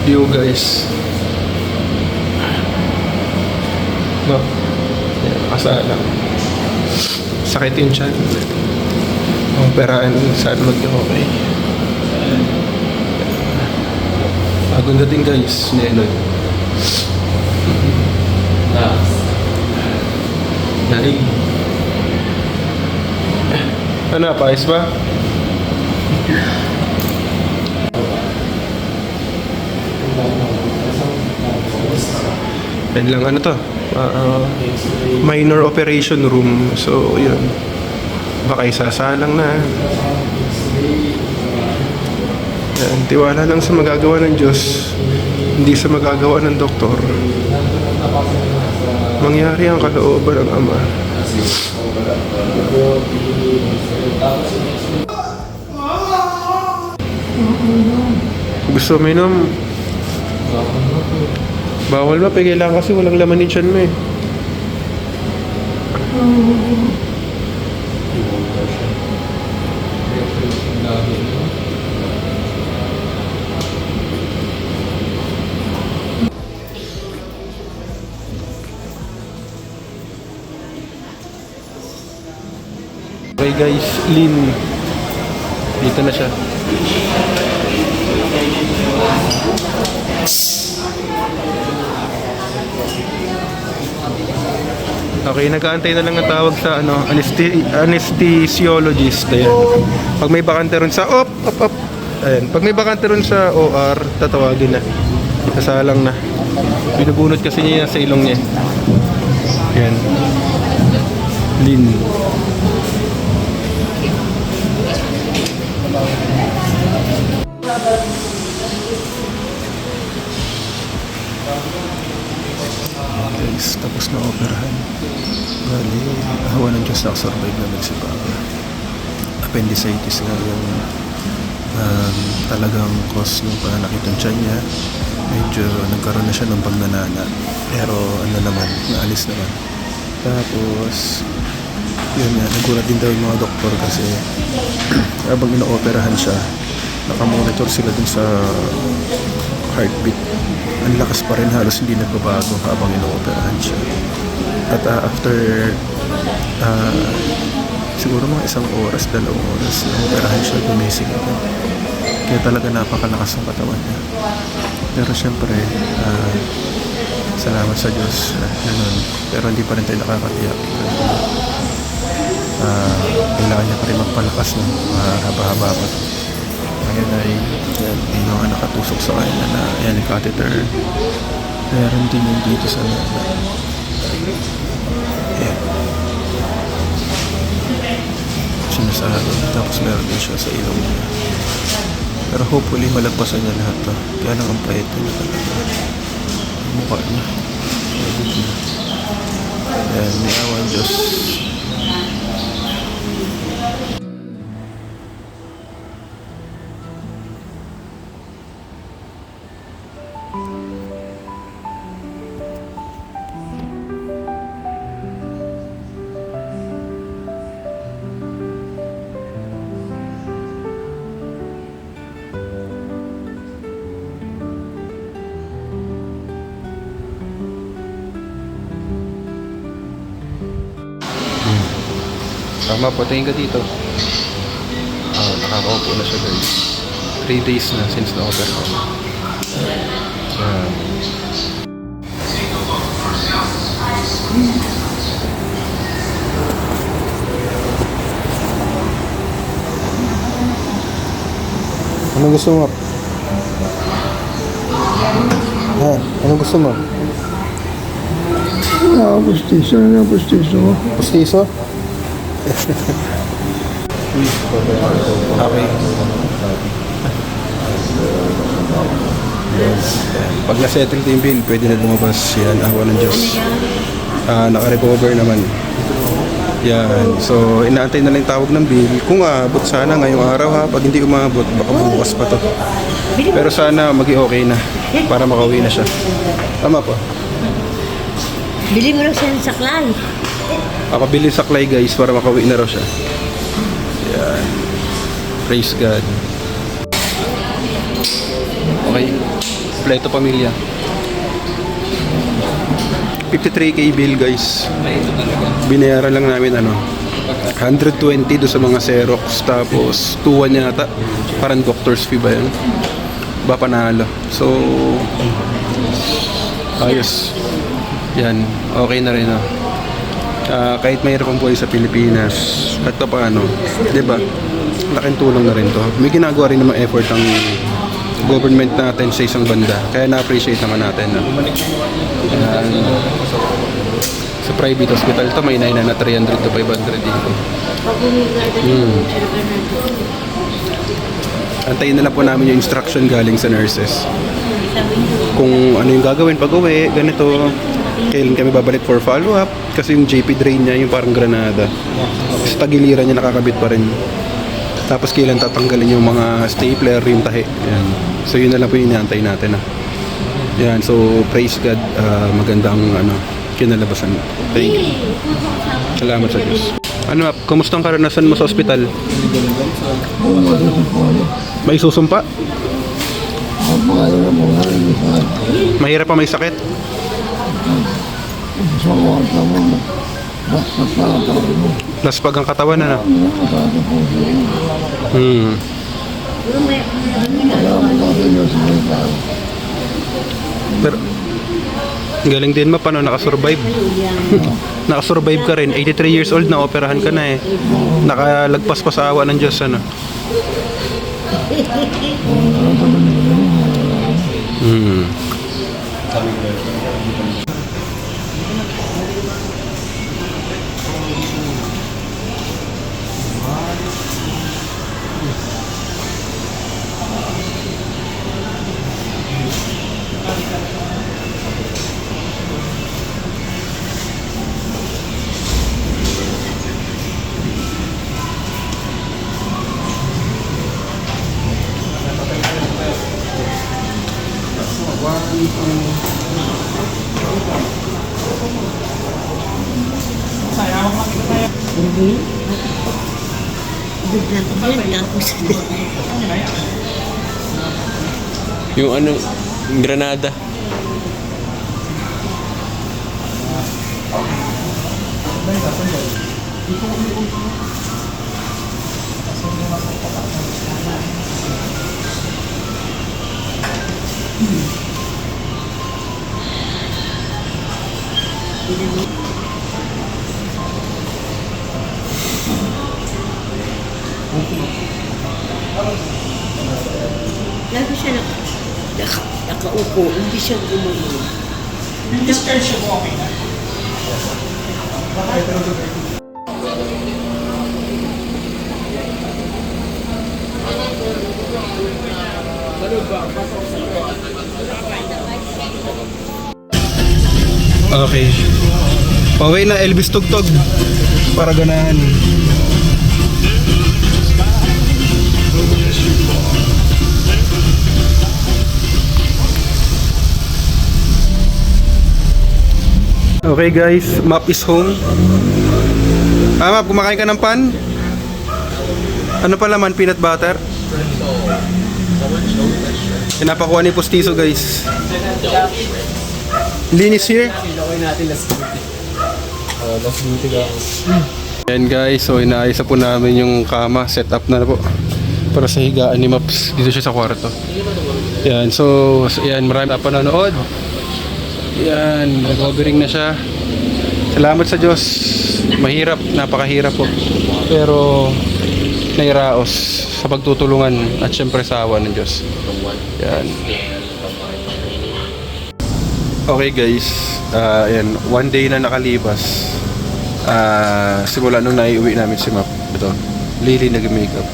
view guys. No? Yan, nakasalang. Sakit yung tiyan. Operaan, saan mag-okay. Agong dating guys, Nenod. Daig. Ano, paayos ba? Yan lang ano to, minor operation room. So yun, baka isasalang na. Yan, tiwala lang sa magagawa ng Diyos, hindi sa magagawa ng doktor. Mangyari ang kalooban ng Ama. Gusto mo inom? Bawal ba? Kailangan kasi walang laman din tiyan mo eh. Okay guys, Lynn. Dito na siya. Okay, nag-aantay na lang ang tawag sa ano, anesthesiologist. Ayan. Pag may bakante ron sa op. Ayan. Pag may bakante ron sa OR, tatawagin na. Kasalang na. Binubunot kasi niya sa ilong niya. Ayan. Lynn. Guys, tapos na operahan. Bali, hawa ng Diyos, nakasurvive naman si Papa. Appendicitis nga yung talagang cause ng pananakit ng tiyan niya. Medyo nagkaroon na siya ng pagnanana. Pero ano naman, naalis naman. Tapos, yun nga, nagulat din daw yung mga doktor kasi habang ino-operahan siya, nakamonitor sila dun sa heartbeat. Ang lakas pa rin, halos hindi nagbabago habang ino-operahan siya. At after siguro mga 1 oras, 2 oras na-operahan siya, gumising ako. Kaya talaga napakalakas ng katawan niya. Pero syempre, salamat sa Diyos. Ganun. Pero hindi pa rin tayo nakakatiyak. Kailangan niya pa rin magpalakas ng haba-haba pa. Ngayon ay yung mga nakatusok sa kanya na yan, catheter. Meron din yung dito sa yan. Sinasabi. Tapos meron din siya sa ilong niya. Pero hopefully malagpasan niya lahat to. Kaya lang ang pahit niya talaga. Ang mukha niya. Yan, may awan Diyos. Tama po, tingin ka dito. Nakakaupo na siya guys. 3 days na since na-opera ko. Anong gusto mo? Anong gusto mo? Pustiso na yung pustiso. Pustiso? Okay. Pag na-settle din yung bill, pwede na lumabas yan. Awa ng Diyos. Naka-recover naman. Yan. So, inaantay na lang yung tawag ng bill. Kung aabot sana ngayong araw ha. Pag hindi umabot, baka bukas pa to. Pero sana maging okay na. Para makauwi na siya. Tama po. Bili mo raw siya ng saklay. Pakabili saklay guys para makauwi na raw siya. Yan. Praise God. Okay. Pleto pamilya. 53k bill guys. Binayaran lang namin 120 do sa mga Xerox, tapos 2-1 yata. Parang doctor's fee ba yun? Ba panalo. So, ayos. Yan, okay na rin kahit mahirap ang buhay sa Pilipinas, at paano, di ba? Laking tulong na rin to. May ginagawa rin naman effort ang government natin sa isang banda. Kaya na-appreciate naman natin. Yan. Sa private hospital to, may naina na 300 to 500 dito. Antayin na lang po namin yung instruction galing sa nurses. Kung ano yung gagawin pag uwi, ganito. Kailan kami babalik for follow-up. Kasi yung JP drain niya, yung parang granada. Sa tagiliran niya nakakabit pa rin. Tapos kailan tatanggalin yung mga stapler, yung tahi. Yan. So yun na lang po yung inaantay natin. Yan, so praise God. Magandang kinalabasan. Thank you. Salamat sa Diyos. Ano, kumusta ang karanasan mo sa ospital? May susumpa? Mahirap pa may sakit? Laspag ang katawan Pero galing din mo, paano nakasurvive? Nakasurvive ka rin. 83 years old na, operahan ka na Nakalagpas pa sa awa ng Diyos Yung granada. Lagi siya nakaupo, hindi siya gumulo. Discharge siya po, okay na. Okay. Pauwi na, Elvis Tugtog. Para ganahan. Okay guys, map is home. Map, kumakain ka ng pan? Ano pa laman? Peanut butter? Pinapakuha ni Postizo guys. Linis here. Yan guys, so inaayos na po namin yung kama. Set up na po para sa higaan ni Maps. Dito siya sa kwarto. Yan, so yan, marami na panonood. Yan, recovering na siya. Salamat sa Diyos. Mahirap, napakahirap po. Pero nairaos sa pagtutulungan at syempre sa awa ng Diyos. Yan. Okay guys, yan, one day na nakalipas. Simula nung naiuwi namin si Map. Ito, Lily nag-makeup.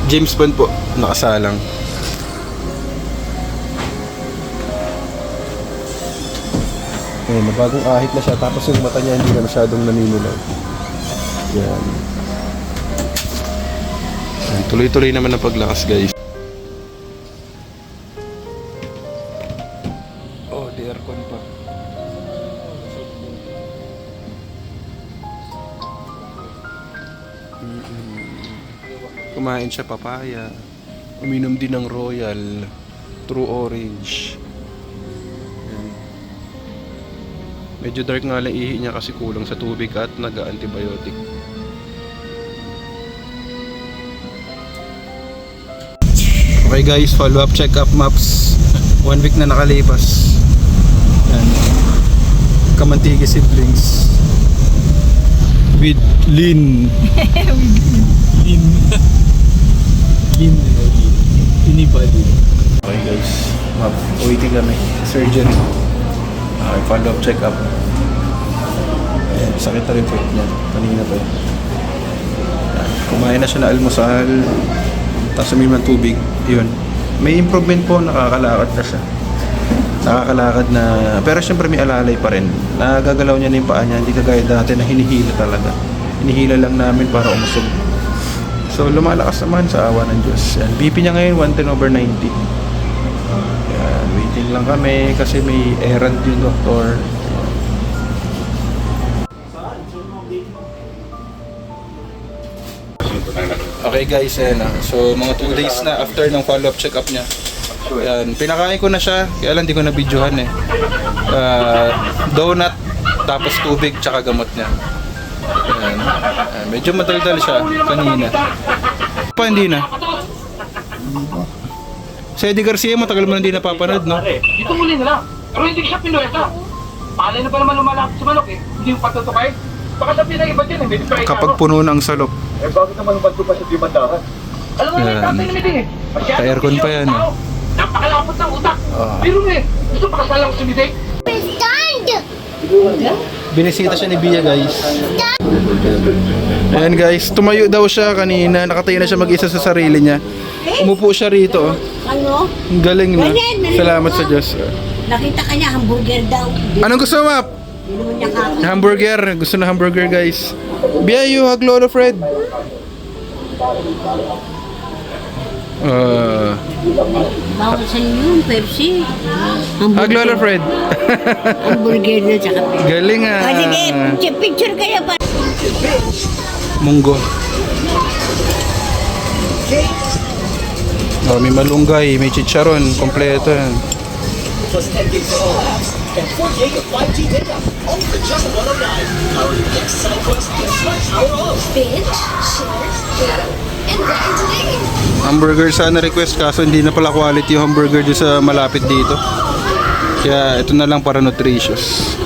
James Bond po, nakasalang. Ayan, bagong ahit na siya. Tapos yung mata niya hindi na masyadong naninilaw. Yan. Yan, tuloy-tuloy naman ang paglakas guys. Oh, di aircon pa. Kumain siya papaya. Uminom din ng Royal True Orange. Yan. Medyo dark nga lang ihi niya kasi kulang sa tubig at nag-antibiotic. Okay guys, follow-up check-up maps. 1 week na nakalipas. Yan. Kamantigi siblings. With Lin. Lin. Lin. Anybody. Okay guys, map. Waiting kami. Surgery. Okay, follow-up check-up. Ayan, sakit na rin po niya. Kanina pa yun. Ayan, kumain na siya na almusal. Tapos uminom ng tubig. Yun. May improvement po, nakakalakad na siya. Nakakalakad na, pero syempre may alalay pa rin. Nagagalaw niya na yung paa niya, hindi kagaya dati na hinihila talaga. Hinihila lang namin para umusog. So lumalakas naman sa awa ng Diyos. Yan. BP niya ngayon 110/90. Yan. Waiting lang kami kasi may errand yung doktor. Okay guys, ayan na. So mga 2 days na after ng follow-up check-up niya. Ayan, pinakain ko na siya, kaya lang di ko na videohan eh. Donut, tapos tubig, tsaka gamot niya. Ayan. Ayan, medyo madaldal siya kanina. Pa, hindi na. Si Eddie Garcia, matagal mo na hindi napapanood, no? Dito muli na lang. Pero hindi siya pinuweta. Palay na pa naman lumalakot sa manok eh. Hindi yung patutukay. Baka sabihin na iba dyan eh. May diferensya, Kapag puno ng salop. Eh bakit naman banto pa sa dimandahan? Alam mo, may Yan. tatay na meeting eh. Masyado Pa-aircon pa yan, tao. Napakalapot ng utak. Ah. Pero eh, gusto pakasalang sa meeting. Binisita siya ni Bia, guys. Ayan guys, tumayo daw siya kanina. Nakatayo na siya mag-isa sa sarili niya. Umupo siya rito. Oh. Ano? Ang galing na. Salamat sa Diyos. Nakita ka niya, hamburger daw. Anong gusto mo, Map? Hindi naman niya kakain. Hamburger. Gusto na hamburger, guys. Bia, you hug Lolo Fred. Bawal sa inyo yung Pepsi. Hug Lolo Fred. Hamburger na tsaka Pepsi. Galing ah. Ah, sige, picture kayo pa. Munggo. Oh, may malunggay, may chicharon, kompleto yan. Hamburger sana request kaso hindi na pala quality yung hamburger dito sa malapit dito. Kaya ito na lang para nutritious.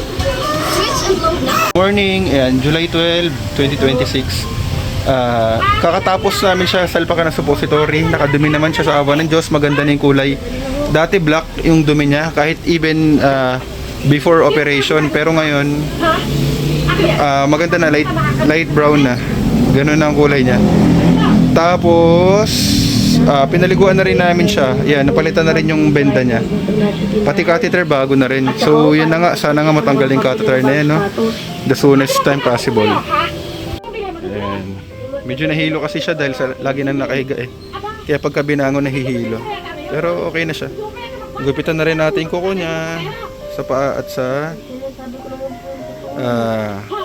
Morning, ayan, July 12, 2026. Kakatapos namin siya salpakan ng suppository. Nakadumi naman siya sa awa ng Diyos. Maganda na yung kulay. Dati black yung dumi niya kahit even before operation. Pero ngayon maganda na, light brown na. Ganun na ang kulay niya. Tapos pinaliguan na rin namin siya. Yan, napalitan na rin yung benda niya. Pati catheter bago na rin. So yan na nga, sana nga matanggal yung catheter na yan, no? The soonest time possible. Ayan. Medyo nahilo kasi siya dahil lagi nang nakahiga eh. Kaya pagka binangon nahihilo. Pero okay na siya. Gupitan na rin natin yung kuko niya sa paa at sa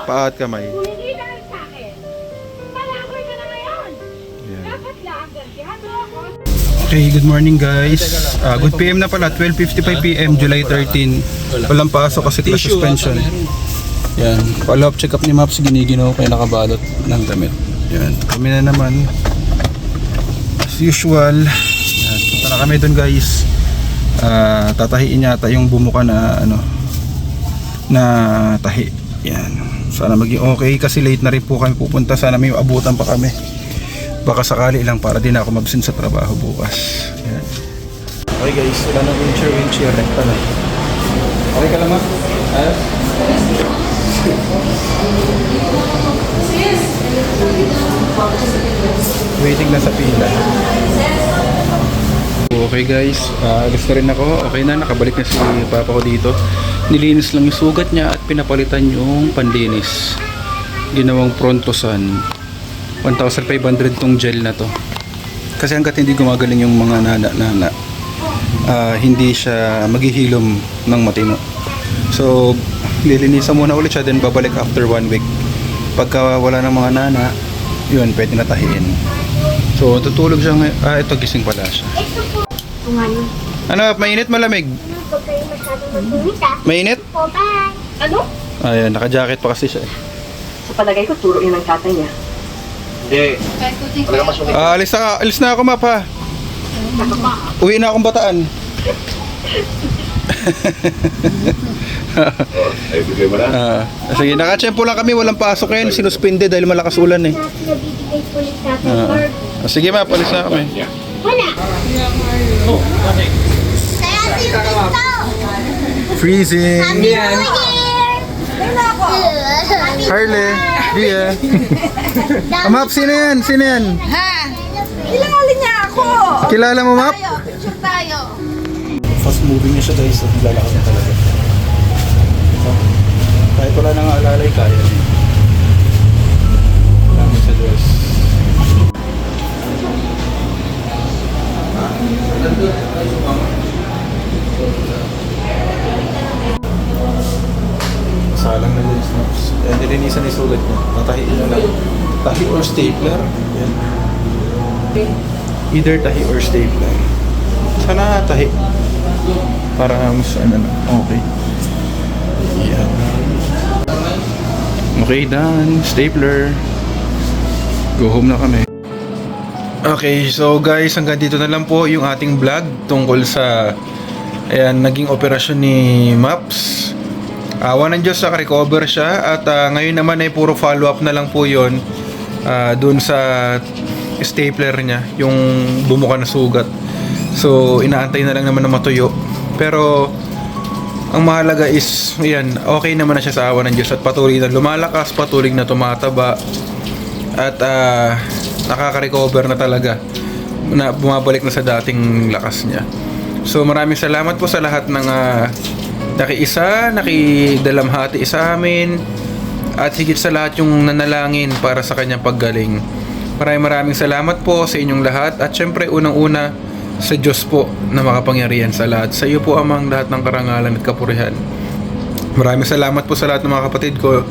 paa at kamay. Okay, good morning guys. Good PM na pala, 12:55 PM, July 13. Walang pasok kasi class suspension. Yan, follow-up check-up ni Maps, giniginaw kaya nakabalot ng damit. Yan, kami na naman. As usual. Yan, punta na kami dun guys. Tatahiin yata yung bumuka na na tahi. Yan, sana maging okay kasi late na rin po kami pupunta. Sana may abutan pa kami. Baka sakali lang para din ako mabsent sa trabaho bukas. Yan. Okay guys, wala na windshield rekta na. Okay ka lang ma? Ayos? Waiting na sa pila. Okay guys, alis na rin ako. Okay na, nakabalik na si papa ko dito. Nilinis lang yung sugat niya at pinapalitan yung panlinis. Ginawang Prontosan. 1,500 tong gel na to. Kasi hanggat hindi gumagaling yung mga nana, hindi siya maghihilom ng matino. So, lilinisan muna ulit siya, then babalik after 1 week. Pagka wala ng mga nana, yun, pwede na tahiin. So, tutulog siya ngayon. Ah, ito, gising pala siya. Kung ano, Ano, mainit, malamig? huwag kayo masyadong magdumit ah. Mainit? Po, bye! Ano? Ayan, naka-jacket pa kasi siya. Sa palagay ko, turo yun ang tatay niya. Hindi. Talaga mas ulit. Alis na ako, Map, ha? Uwi na akong Bataan. Ay, bigay mo na. Sige, nakachempo lang kami, walang pasok ngayon. Sinuspinde dahil malakas ulan eh. Nabibigay po ni Tatay Bird. Sige, Map, alis na kami. Wala! Kaya sino ito? Freezing. Happy New Year! Wala ko! Harley. Dia. Map, sino yan? Sino yan? Kilala niya ako! Kilala mo, Map? Tayo, picture tayo. Fast moving niya siya guys, at lalakad na talaga. Kahit wala nang alalay, kaya niya. Salamat sa Diyos. Salang na din snaps. Kaya nilinisan ni sugat niya. Natahi na lang. Tahi or stapler. Yan. Either tahi or stapler. Sana tahi. Para mas ano na. Okay. Yan. Okay, done. Stapler. Go home na kami. Okay, so guys, hanggang dito na lang po yung ating vlog tungkol sa naging operasyon ni Maps. Awa ng Diyos, recover siya at ngayon naman ay puro follow-up na lang po yun dun sa stapler niya, yung bumuka na sugat. So, inaantay na lang naman na matuyo. Pero, ang mahalaga is, okay naman na siya sa awa ng Diyos at patuloy na lumalakas, patuloy na tumataba at nakaka-recover na talaga, na bumabalik na sa dating lakas niya. So, maraming salamat po sa lahat ng nakiisa, nakidalamhati sa amin at higit sa lahat yung nanalangin para sa kanyang paggaling. Maraming salamat po sa inyong lahat at syempre unang-una sa Diyos po na makapangyarihan sa lahat. Sa iyo po amang lahat ng karangalan at kapurihan. Maraming salamat po sa lahat ng mga kapatid ko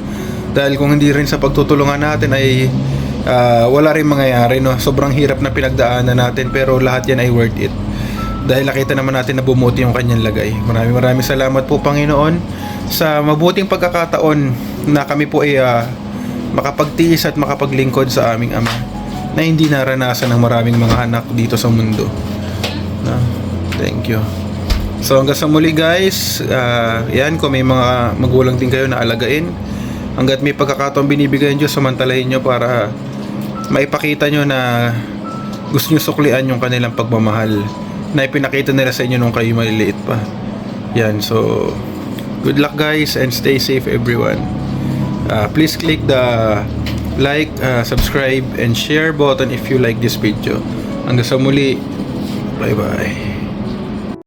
dahil kung hindi rin sa pagtutulungan natin ay wala rin mangyayari, no? Sobrang hirap na pinagdaanan natin pero lahat yan ay worth it. Dahil nakita naman natin na bumuti yung kanyang lagay. Maraming salamat po Panginoon sa mabuting pagkakataon na kami po ay makapagtiis at makapaglingkod sa aming Ama na hindi naranasan ng maraming mga anak dito sa mundo. Thank you. So hanggang sa muli guys, kung may mga magulang din kayo na alagain, hanggat may pagkakataon binibigay ng Diyos, samantalahin nyo para maipakita nyo na gusto nyo suklian yung kanilang pagmamahal na ipinakita nila sa inyo nung kayo maliliit pa. So good luck guys and stay safe everyone. Please click the like, subscribe and share button if you like this video. Hanggang sa muli, bye bye.